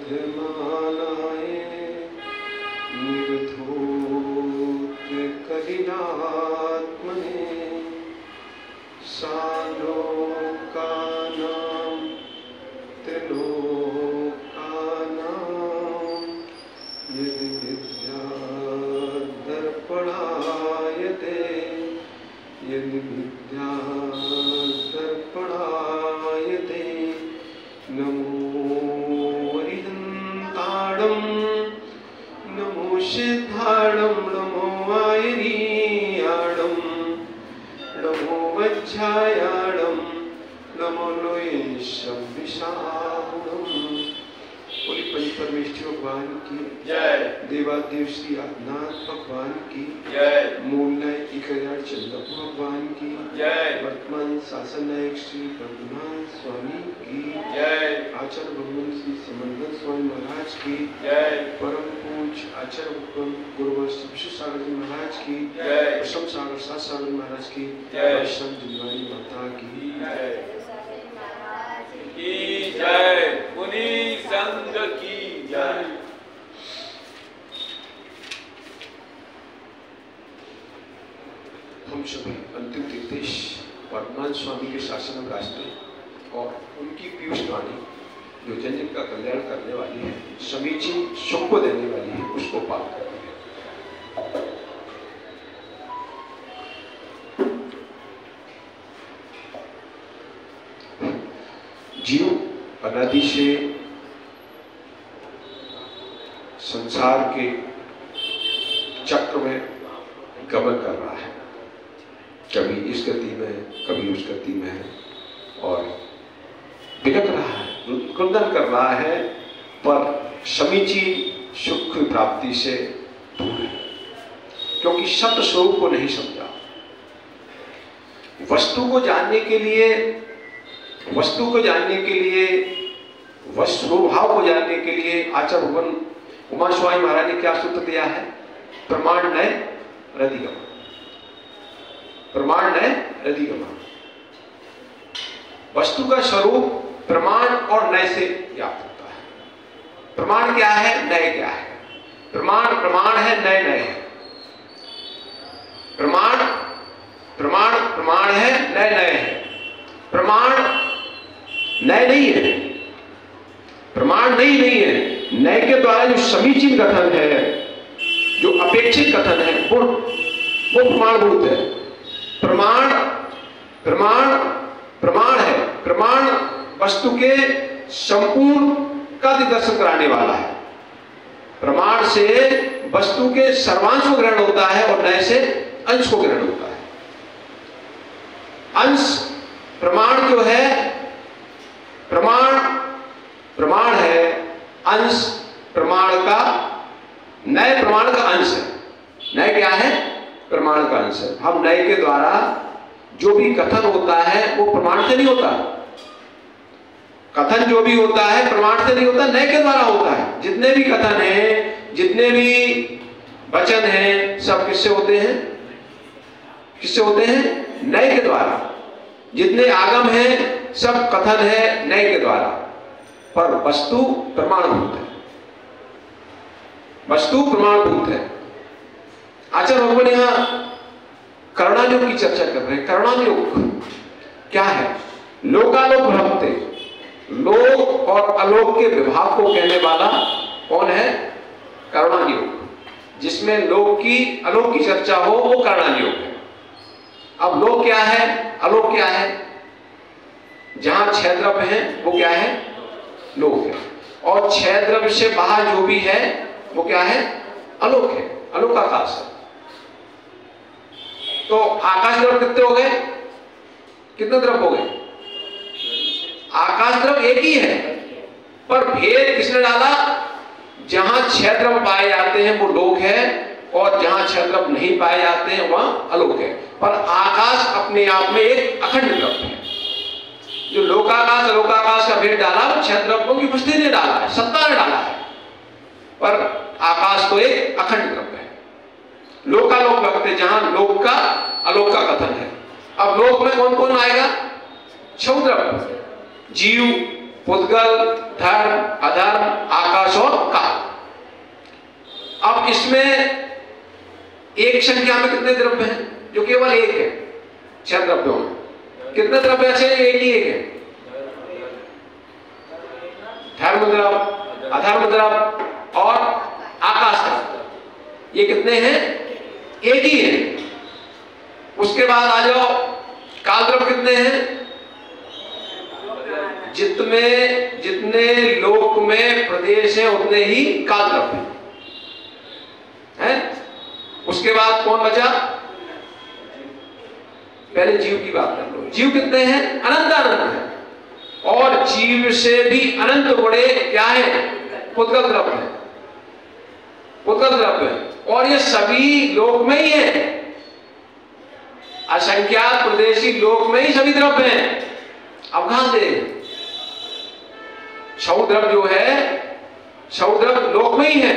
विद्यमानाय निर्धूत कलिनात्मने सालोकानां त्रिलोकानां यदि विद्या दर्पणायते यदि विद्या दर्पणायते नमो अरिहन्ताणं नमो सिद्धाणं नमो आयनीयाणं नमो वज्रायाणं नमो लोये शब्दिशाहुणं। बोली पंच परमेश्वर भगवान की जय, देवादेव श्री आदिनाथ भगवान की जय, मूल नायक 1000 चंद्रपुर भगवान की जय, वर्तमान शासन नायक श्री पद्मनाभ स्वामी की जय, आचार्य भगवान श्री समंदर स्वामी महाराज की जय, परम पूज्य आचार्य भगवान गुरुवर विश्व सागर जी महाराज की जय, प्रसम सागर सात सागर महाराज की जय, संत दिवाली माता की जय की जय, मुनि संघ की जय। हम सभी अंतिम निर्देश वर्तमान स्वामी के शासन में रास्ते और उनकी पीयूष वाणी जो जन जन का कल्याण करने वाली है, समीचीन सुख को देने वाली है, उसको पाल करते हैं। जीव अनादि से संसार के चक्र में गमन कर रहा है, कभी इस गति में कभी उस गति में है, और बिलक रहा है, क्रंदन कर रहा है, पर समीचीन सुख की प्राप्ति से दूर है, क्योंकि सत्य स्वरूप को नहीं समझा। वस्तु को जानने के लिए स्वभाव को जानने के लिए आचार्य भगवान उमा स्वामी महाराज ने क्या सूत्र दिया है? प्रमाण नय रधिगम, प्रमाण नय रधिगम। वस्तु का स्वरूप प्रमाण और नय से ज्ञात होता है। प्रमाण क्या है, नय क्या है? प्रमाण प्रमाण है, नय नय है। प्रमाण प्रमाण प्रमाण है, नय नय है। प्रमाण नय नहीं है, प्रमाण नहीं है। नय के द्वारा जो समीचीन कथन है, जो अपेक्षित कथन है, वो प्रमाणभूत है। प्रमाण प्रमाण प्रमाण है, प्रमाण वस्तु के संपूर्ण का दर्शन कराने वाला है। प्रमाण से वस्तु के सर्वांश को ग्रहण होता है और नय से अंश को ग्रहण होता है। अंश प्रमाण जो है, प्रमाण प्रमाण है, अंश प्रमाण का, नय प्रमाण का अंश है। नय क्या है? प्रमाण का अंश है। हम नय के द्वारा जो भी कथन होता है वो प्रमाण से नहीं होता। कथन जो भी होता है प्रमाण से नहीं होता, नय के द्वारा होता है। जितने भी कथन हैं, जितने भी वचन हैं, सब किससे होते हैं? किससे होते हैं? नय के द्वारा। जितने आगम हैं सब कथन है नय के द्वारा, पर वस्तु प्रमाणभूत है। वस्तु प्रमाणभूत है। आचार्य भगवान यहां करुणायोग की चर्चा कर रहे हैं। करुणायोग क्या है? लोकालोक भ्रमते, लोक और अलोक के विभाग को कहने वाला कौन है? करुणायोग। जिसमें लोक की अलोक की चर्चा हो वो करुणायोग है। अब लोक क्या है, अलोक क्या है? जहां छह द्रव्य है वो क्या है? लोक है। और छह द्रव्य से बाहर जो भी है वो क्या है? अलोक है, अलोकाकाश है। तो आकाश द्रव्य कितने हो गए? कितने द्रव्य हो गए? आकाश द्रव्य एक ही है, पर भेद किसने डाला? जहां छह द्रव्य पाए जाते हैं वो लोक है, और जहां छह द्रव्य नहीं पाए जाते हैं वहां अलोक है। पर आकाश अपने आप में एक अखंड द्रव्य है। जो लोकाकाश अलोकाकाश का भेद डाला वो छह द्रव्यों की उपस्थिति ने डाला है, सत्ता ने डाला है, पर आकाश तो एक अखंड द्रव्य है। लोकालोक वक्त जहां लोक का अलोक का कथन है। अब लोक में कौन कौन आएगा? छह द्रव्य, जीव, पुद्गल, धर्म, अधर्म, आकाश और काल। अब इसमें एक संख्या में कितने द्रव्य हैं? जो केवल एक है। 6 द्रव्यों में कितने द्रव्य अच्छे? एक ही एक है। धर्म द्रव्य, अधर्म द्रव्य और आकाश द्रव्य, ये कितने हैं? एक ही है। उसके बाद आ जाओ, काल द्रव्य कितने हैं? जितने लोक में प्रदेश है उतने ही काल द्रव्य है। उसके बाद कौन बचा? पहले जीव की बात कर लो। जीव कितने हैं? अनंत अनंत है। और जीव से भी अनंत बड़े क्या है? पुद्गल द्रव्य है। पुद्गल द्रव्य है। और ये सभी लोक में ही है। असंख्यात प्रदेशी लोक में ही सभी द्रव्य हैं। अब कहां से? क्षौद्रव्य जो है, क्षौद्रव्य लोक में ही है,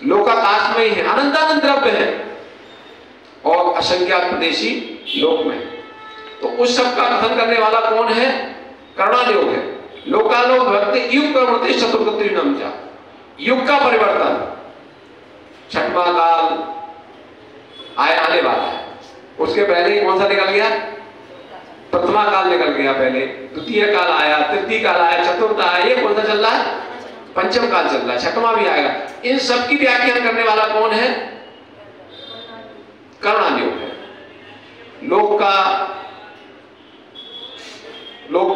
लोकाकाश में ही है, अनंत अनंत द्रव्य है। और असंख्यात प्रदेशी लोक में। तो उस सब का कथन करने वाला कौन है? कर्णायोग है। लोकालोक भक्ति युग प्रवृत्ति चतुर्गति नमचा। युग का परिवर्तन, छठवां काल आने वाला है। उसके पहले कौन सा निकल गया? प्रथमा काल निकल गया पहले, द्वितीय काल आया, तृतीय काल आया, चतुर्थ आया, ये कौन सा चल रहा है? पंचम काल चल रहा है, छठवां भी आएगा। इन सब की व्याख्यान करने वाला कौन है? कर्णायोग है। लोक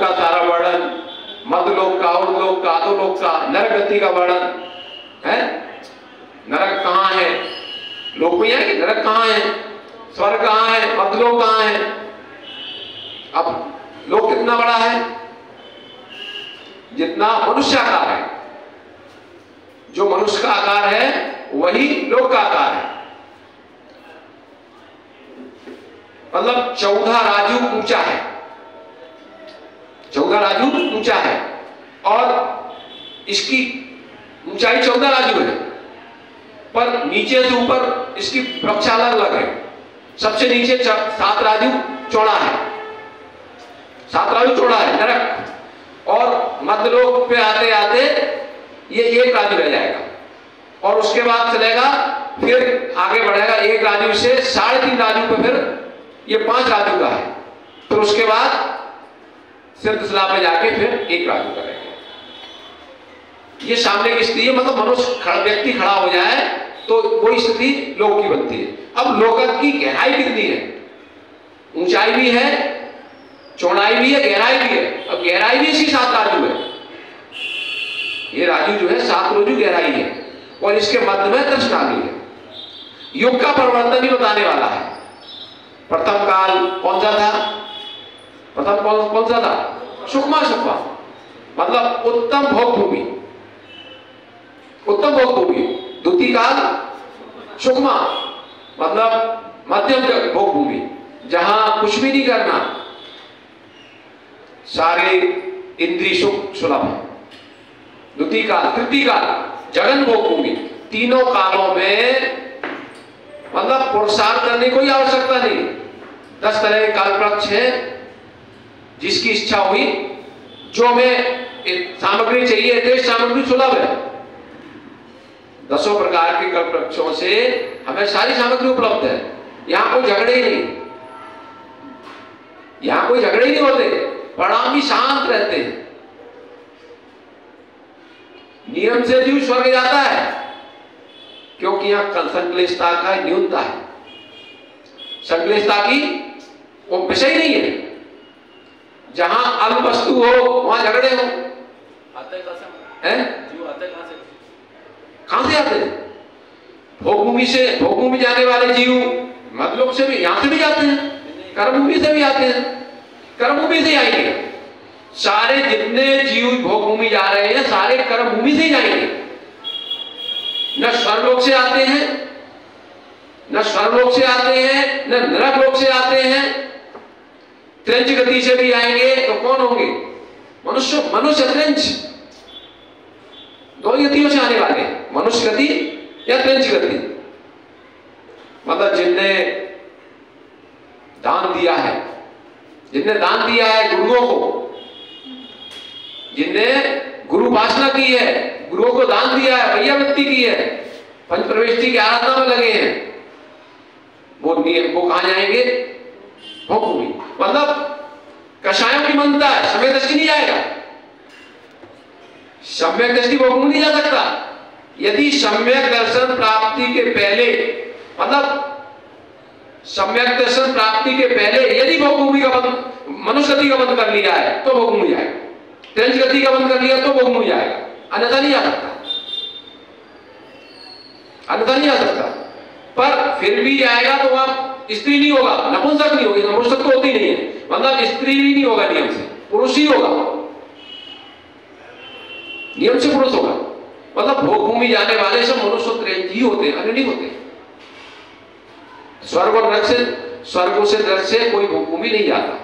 का सारा वर्णन, मध्यलोक का, उर्लोक का, अधोलोक का, नरक गति का वर्णन है। नरक कहां है? लोक में है कि नरक कहां है? स्वर्ग कहां है? मध्यलोक कहां है? अब लोक कितना बड़ा है? जितना मनुष्य आकार है। जो मनुष्य का आकार है वही लोक का आकार है। मतलब 14 राजू ऊंचा है। 14 राजू ऊंचा है और इसकी ऊंचाई 14 राजू है, पर नीचे से ऊपर इसकी प्रक्षाला अलग है। सबसे नीचे 7 राजू चौड़ा है, 7 राजू चौड़ा है नरक। और मध्यलोक पे आते आते ये 1 राजू रह जाएगा और उसके बाद चलेगा, फिर आगे बढ़ेगा 1 राजू से 3.5 राजू पे, फिर ये 5 राजू का है। फिर उसके बाद सिद्धशिला पे जाके फिर 1 राजू का रहेगा। ये सामने की स्थिति है। मतलब मनुष्य व्यक्ति खड़ा हो जाए तो वो स्थिति लोक की बनती है। अब लोक की गहराई कितनी है? ऊंचाई भी है, चौड़ाई भी है, गहराई भी है। अब गहराई भी इसी 7 राजू है। ये राजू जो है 7 राजू गहराई है और इसके मध्य में 10 राजू है। युग का परिवर्तन ही बताने वाला है। प्रथम काल कौन सा था? प्रथम कौन सा था? सुखमा सुखमा, मतलब उत्तम भोग भूमि, उत्तम भोग भूमि। द्वितीय काल सुखमा, मतलब मध्यम भोग भूमि, जहां कुछ भी नहीं करना, सारे इंद्रिय सुख सुलभ है। द्वितीय काल, तृतीय काल जगन भोग भूमि। तीनों कालों में मतलब पुरुषार्थ करने की कोई आवश्यकता नहीं। 10 तरह के काल वृक्ष हैं, जिसकी इच्छा हुई, जो में सामग्री चाहिए थे, सामग्री सुलभ है। 10 प्रकार के कल्प वृक्षों से हमें सारी सामग्री उपलब्ध है। यहां कोई झगड़े ही नहीं, यहां कोई झगड़े ही नहीं होते, परिणाम भी शांत रहते हैं। नियम से जीव स्वर्ग जाता है क्योंकि यहां संक्लेशता का न्यूनता है। संक्लेशता की वो विषय नहीं है। जहां अल्प वस्तु हो वहां झगड़े हो। कहां से आते हैं? भोगभूमि से, भोगभूमि जाने वाले जीव मतलब से भी, यहां से भी जाते हैं, कर्मभूमि से भी आते हैं, कर्मभूमि से आएंगे। सारे जितने जीव भोगभूमि जा रहे हैं सारे कर्मभूमि से जाएंगे। न स्वर्गलोक से आते हैं, न स्वर्गलोक से आते हैं, न नरक लोक से आते हैं। त्रिंच गति से भी आएंगे तो कौन होंगे? मनुष्य, मनुष्य त्रिंच, 2 गतियों से आने वाले, मनुष्य गति या त्रिंच गति। मतलब जिनने दान दिया है, जिनने दान दिया है गुरुओं को, जिनने गुरु उपासना की है, गुरुओं को दान दिया है, भैयावृत्ति की है, पंच प्रविष्टि की आराधना में लगे हैं, वो कहां जाएंगे? भोगभूमि। मतलब कषायों की मनता है, सम्यक दृष्टि नहीं जाएगा। सम्यक दृष्टि भोगभूमि नहीं जा सकता। यदि सम्यक दर्शन प्राप्ति के पहले, मतलब सम्यक दर्शन प्राप्ति के पहले यदि भोगभूमि का बंद, मनुष्य गति का बंद कर लिया है तो भोगभूमि जाएगा, त्रिंच गति का बंद कर लिया तो भोगभूमि जाएगा, अन्यथा नहीं आ सकता, अन्यथा नहीं आ सकता। पर फिर भी जाएगा तो वहां स्त्री नहीं होगा, नपुंसक नहीं होगी, नपुंसक तो होती नहीं है, मतलब स्त्री भी नहीं होगा नियम से, पुरुष ही होगा, नियम से पुरुष होगा। मतलब भोगभूमि जाने वाले सब मनुष्य त्रिंच ही होते हैं, अन्य नहीं होते। स्वर्ग और नरक से, स्वर्ग से नरक से कोई भोगभूमि नहीं जाता।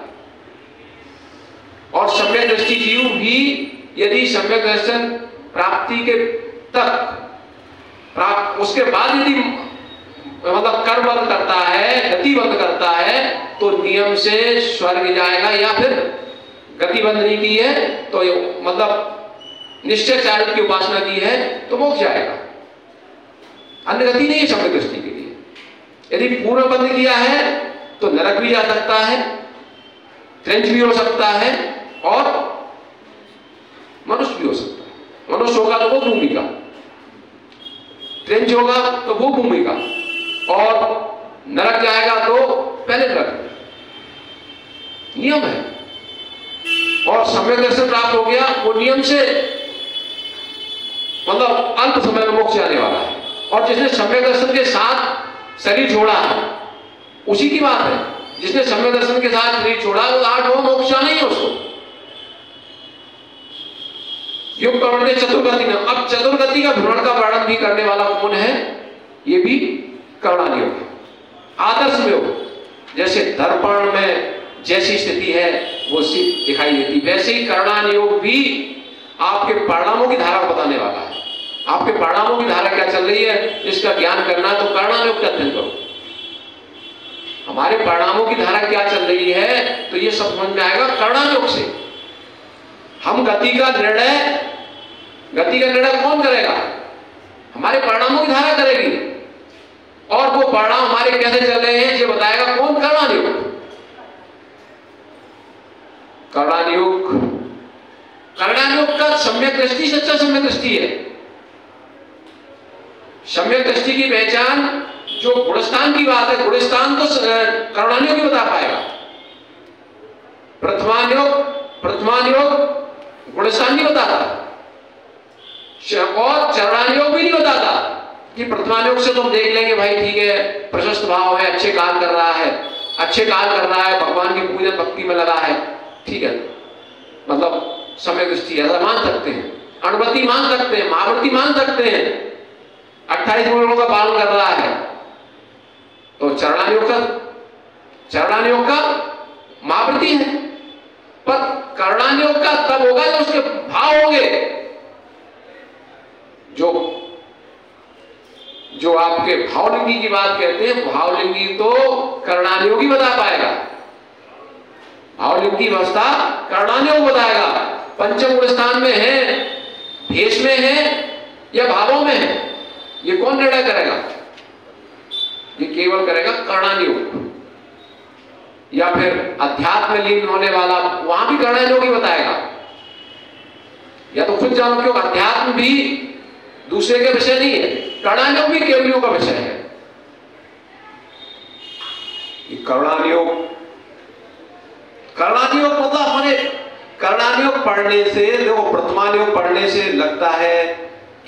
और सम्यक दृष्टि जीव भी यदि सम्यक दर्शन प्राप्ति के तक प्राप्त, उसके बाद यदि मतलब कर्म बंद करता है, गति बंद करता है, तो नियम से स्वर्ग जाएगा, या फिर गति बंद नहीं की है तो मतलब निश्चय चारित्र की उपासना की है तो मोक्ष जाएगा, अन्य गति नहीं है सम्यक दृष्टि के लिए। यदि पूर्ण बंद किया है तो नरक भी जा सकता है, त्रिंच भी हो सकता है और मनुष्य भी हो सकता है। मनुष्य होगा तो वो भूमि का, त्रिंच होगा तो वो भूमि का, और नरक जाएगा तो पहले नरक, नियम है। और सम्यक दर्शन प्राप्त हो गया, वो नियम से मतलब अल्प समय में मोक्ष जाने वाला है। और जिसने सम्यक दर्शन के साथ शरीर छोड़ा है उसी की बात है, जिसने सम्यक दर्शन के साथ शरीर छोड़ा वो 8 मोक्ष जाना ही है उसको। युग प्रवृत्ति चतुर्गति में, अब चतुर्गति का भ्रमण का वर्णन भी करने वाला कौन है? ये भी कर्णान योग है। आदर्श में हो, जैसे दर्पण में जैसी स्थिति है वो सिर्फ दिखाई देती, वैसे ही कर्णान योग भी आपके परिणामों की धारा को बताने वाला है। आपके परिणामों की धारा क्या चल रही है, इसका ज्ञान करना है तो कर्णान योग का अध्ययन करो। हमारे परिणामों की धारा क्या चल रही है तो ये सब समझ में आएगा कर्णान योग से। हम गति का निर्णय कौन करेगा? हमारे परिणामों की धारा करेगी, और वो परिणाम हमारे कैसे चल रहे हैं ये बताएगा कौन? कर्णान योग। कर्णान योग का सम्यक दृष्टि सच्चा सम्यक दृष्टि है। सम्यक दृष्टि की पहचान जो गुणस्थान की बात है, गुणस्थान तो कर्णान योग ही बता पाएगा। प्रथमान योग गुणस्थान नहीं बताता, और चरणान योग भी नहीं बताता कि प्रथमान योग से तुम देख लेंगे भाई ठीक है, प्रशस्त भाव है, अच्छे काम कर रहा है, भगवान की पूजन भक्ति में लगा है, ठीक है, मतलब सम्यक दृष्टि ऐसा मान सकते हैं, अणुव्रति मान सकते हैं, महाव्रति मान सकते हैं, 28 गुणों का पालन कर रहा है, तो चरणान योग का महाव्रति है। पर कर्णान योग का तब होगा जब उसके भाव होंगे, जो आपके भावलिंगी की बात कहते हैं, भावलिंगी तो कर्णान योग ही बता पाएगा, भावलिंगी अवस्था कर्णान योग बताएगा। पंचम गुण स्थान में है, भेष में है या भावों में है, ये कौन निर्णय करेगा? ये केवल करेगा कर्णान योग। या फिर अध्यात्म में लीन होने वाला, वहां भी कर्णान योग ही बताएगा। या तो खुद जानो क्यों, अध्यात्म भी दूसरे के विषय नहीं है, कर्णान योग भी केवलियों का विषय है। कर्णान योग मतलब हमारे कर्णान योग पढ़ने से, देखो प्रथमान योग पढ़ने से लगता है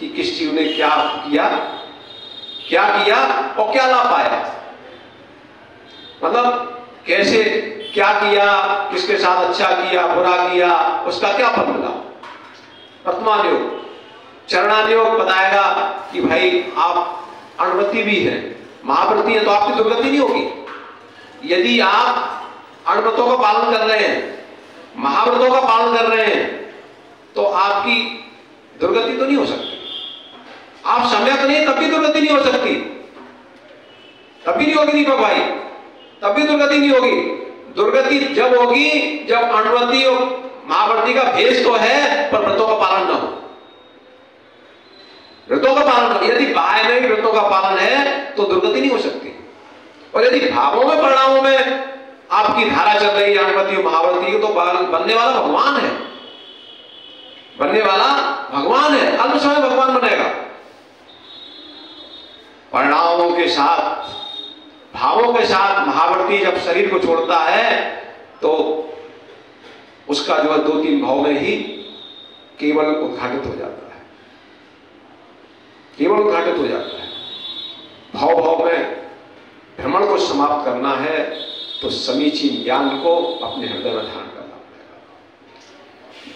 कि किस जीव ने क्या किया और क्या लाभ पाया, मतलब कैसे क्या किया, किसके साथ अच्छा किया, बुरा किया, उसका क्या फल मिला। प्रथमान योग। चरणान योग बताएगा कि भाई आप अणुव्रति भी है, महाव्रति है, तो आपकी दुर्गति नहीं होगी। यदि आप अणुव्रतों का पालन कर रहे हैं, महाव्रतों का पालन कर रहे हैं, तो आपकी दुर्गति तो नहीं हो सकती। आप सम्यक नहीं, तब भी दुर्गति नहीं हो सकती, तब भी नहीं होगी दीपक भाई, तब भी दुर्गति नहीं होगी। दुर्गति जब होगी जब अणुव्रति और महावर्ती का भेष तो है, पर व्रतों का पालन ना हो। व्रतों का पालन, यदि बाह्य में भी व्रतों का पालन है तो दुर्गति नहीं हो सकती। और यदि भावों में परिणामों में आपकी धारा चल रही है अणुवती महावर्ती की, तो बनने वाला भगवान है, बनने वाला भगवान है, अल्प समय भगवान बनेगा। परिणामों के साथ, भावों के साथ महावर्ती जब शरीर को छोड़ता है तो उसका जो है 2-3 भाव में ही केवल उद्घाटित हो जाता है, केवल उद्घाटित हो जाता है। भाव भाव में भ्रमण को समाप्त करना है तो समीचीन ज्ञान को अपने हृदय में धारण करना पड़ेगा।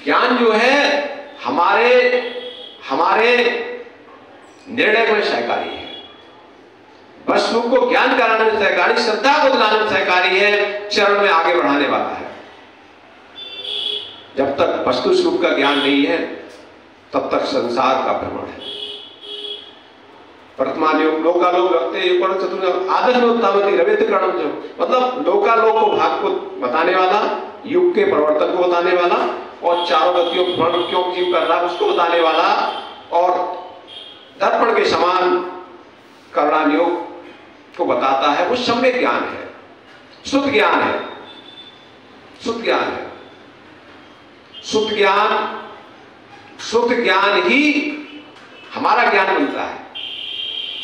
ज्ञान जो है हमारे निर्णय में सहकारी है, वस्तु को ज्ञान कराने में सहकारी, श्रद्धा को दिलाने में सहकारी है, चरण में आगे बढ़ाने वाला है। जब तक वस्तु स्वरूप का ज्ञान नहीं है तब तक संसार का भ्रमण है। वर्तमान योग लोकालोक रखते आदर्श में उत्तावती रवित करणम, जो मतलब लोकालोक को भाग को बताने वाला, युग के परिवर्तन को बताने वाला, और चारों गतियों भ्रमण क्यों जीव कर रहा है उसको बताने वाला, और दर्पण के समान करुणान योग को बताता है। वो सम्यक ज्ञान है, शुद्ध ज्ञान है, शुद्ध ज्ञान है। शुद्ध ज्ञान ही हमारा ज्ञान बनता है,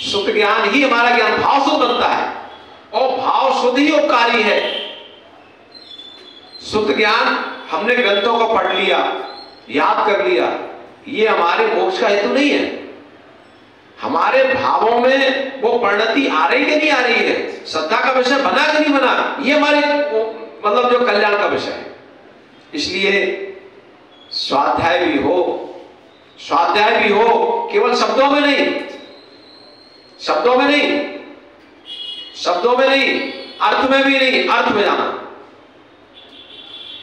शुद्ध ज्ञान ही हमारा ज्ञान भाव शुद्ध बनता है, और भाव शुद्ध ही उपकारी है। शुद्ध ज्ञान हमने ग्रंथों को पढ़ लिया, याद कर लिया, ये हमारे मोक्ष का हेतु नहीं है। हमारे भावों में वो परिणति आ रही कि नहीं आ रही है, श्रद्धा का विषय बना कि नहीं बना, ये हमारे मतलब जो कल्याण का विषय है। इसलिए स्वाध्याय भी हो केवल शब्दों में नहीं, शब्दों में नहीं, अर्थ में भी नहीं, अर्थ में जाना,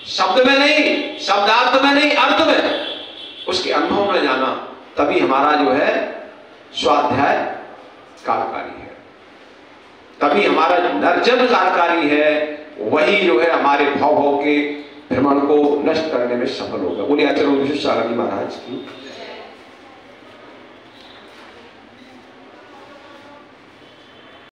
शब्द में नहीं, शब्दार्थ में नहीं, अर्थ में, उसके अनुभव में जाना, तभी हमारा जो है स्वाध्याय कार्यकारी है, तभी हमारा नर्जन कार्यकारी है, वही जो है हमारे भाव के भ्रमण को नष्ट करने में सफल होगा। बोलिए आचार्य विश्वेश्वर महाराज की।